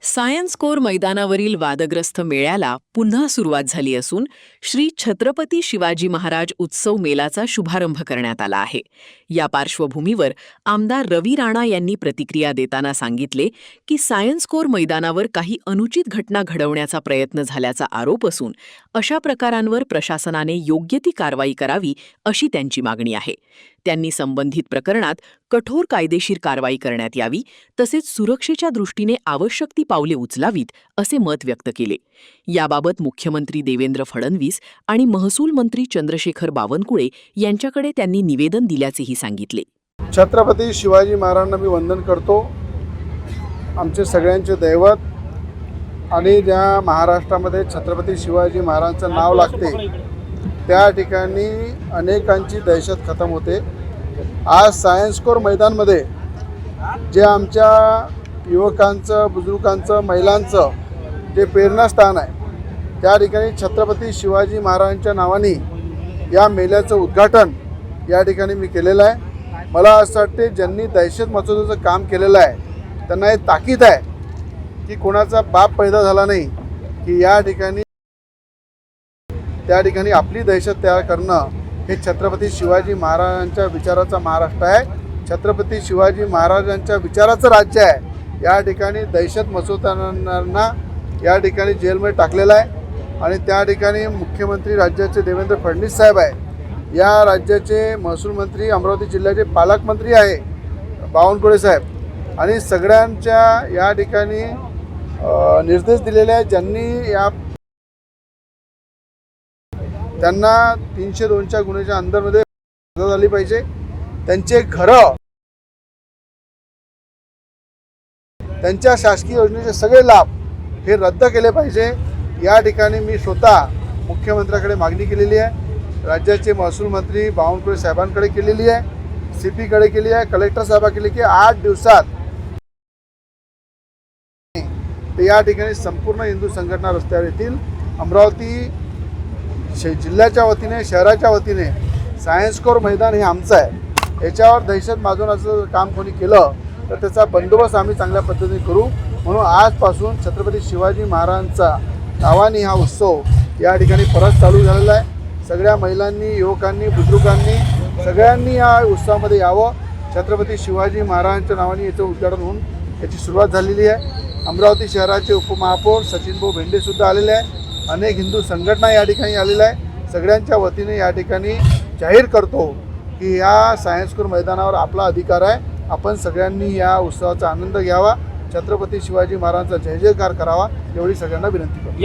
Science core मैदानावरील वादग्रस्त मेळ्याला पुन्हा सुरुवात झाली असून श्री छत्रपती शिवाजी महाराज उत्सव मेलाचा शुभारंभ करण्यात आला आहे। या पार्श्वभूमीवर आमदार रवी राणा यांनी प्रतिक्रिया देताना सांगितले की सायन्स कोर मैदानावर काही अनुचित घटना घडवण्याचा प्रयत्न झाल्याचा आरोप असून अशा प्रकारांवर प्रशासनाने योग्य ती कारवाई करावी अशी त्यांची मागणी आहे। त्यांनी संबंधित प्रकरणात कठोर कायदेशीर कारवाई करण्यात यावी तसेच सुरक्षेच्या दृष्टीने आवश्यक ती पावले उचलावीत असे मत व्यक्त केले। याबाबत मुख्यमंत्री देवेंद्र फडणवीस आणि महसूल मंत्री चंद्रशेखर बावनकुळे यांच्याकडे त्यांनी निवेदन दिल्याचेही सांगितले। छत्रपती शिवाजी महाराजांना मी वंदन करतो। आमचे सगळ्यांचे दैवत आणि ज्या महाराष्ट्रामध्ये छत्रपती शिवाजी महाराजांचं नाव लागते त्या ठिकाणी अनेकांची दहशत खतम होते। आज सायन्स कोर मैदानमध्ये जे आमच्या युवकांचं, बुजुर्गांचं, महिलांचं जे प्रेरणास्थान आहे त्या ठिकाणी छत्रपती शिवाजी महाराजांच्या नावाने या मेल्याचं उद्घाटन या ठिकाणी मी केलेलं आहे। मला असं वाटते ज्यांनी दहशत मचवण्याचं काम केलेलं आहे त्यांना हे ताकीद आहे की कोणाचा बाप पैदा झाला नाही की या ठिकाणी त्या ठिकाणी आपली दहशत तयार करणं हे छत्रपती शिवाजी महाराजांच्या विचाराचा महाराष्ट्र आहे। छत्रपती शिवाजी महाराजांच्या विचाराचं राज्य आहे। या ठिकाणी दहशत मचवताना या ठिकाणी जेलमध्ये टाकलेलं आहे आणि त्या ठिकाणी मुख्यमंत्री राज्याचे देवेंद्र फडणवीस साहेब आहे, या राज्याचे महसूल मंत्री, अमरावती जिल्ह्याचे पालकमंत्री आहे बावनकुळे साहेब आणि सगळ्यांच्या या ठिकाणी निर्देश दिलेले आहेत। ज्यांनी त्यांना 302च्या गुन्ह्याच्या अंतर्गत सजा झाली पाहिजे। त्यांचे घरं, त्यांच्या शासकीय योजनेचे सगळे लाभ हे रद्द केले पाहिजे। या ठिकाणी मी स्वतः मुख्यमंत्र्याकडे मागणी केलेली आहे, राज्याचे महसूल मंत्री बावनकुळे साहेबांकडे केलेली आहे, CPकडे केली आहे, कलेक्टर साहेबांकडे केली की 8 दिवसात ते या ठिकाणी संपूर्ण हिंदू संघटना रस्त्यावर येतील। अमरावती जिल्ह्याच्या वतीने, शहराच्या वतीने सायन्स कोर मैदान हे आमचं आहे। याच्यावर दहशत माजवण्याचं काम कोणी केलं तर त्याचा बंदोबस्त आम्ही चांगल्या पद्धतीने करू। म्हणून आजपासून छत्रपती शिवाजी महाराजांचा नावाने हा उत्सव या ठिकाणी परत चालू झालेला आहे। सगळ्या महिलांनी, युवकांनी, बुजुर्गांनी सगळ्यांनी या उत्सवामध्ये यावं। छत्रपती शिवाजी महाराजांच्या नावाने याचं उद्घाटन होऊन याची सुरुवात झालेली आहे। अमरावती शहराचे उपमहापौर सचिन भाऊ भेंडेसुद्धा आलेले आहे, अनेक हिंदू संघटना या ठिकाणी आलेल्या आहे। सगळ्यांच्या वतीने या ठिकाणी जाहीर करतो की या सायन्स कोर मैदानावर आपला अधिकार आहे। आपण सगळ्यांनी या उत्सवाचा आनंद घ्यावा, छत्रपती शिवाजी महाराजांचा जय जयकार करावा एवढी सगळ्यांना विनंती करतो।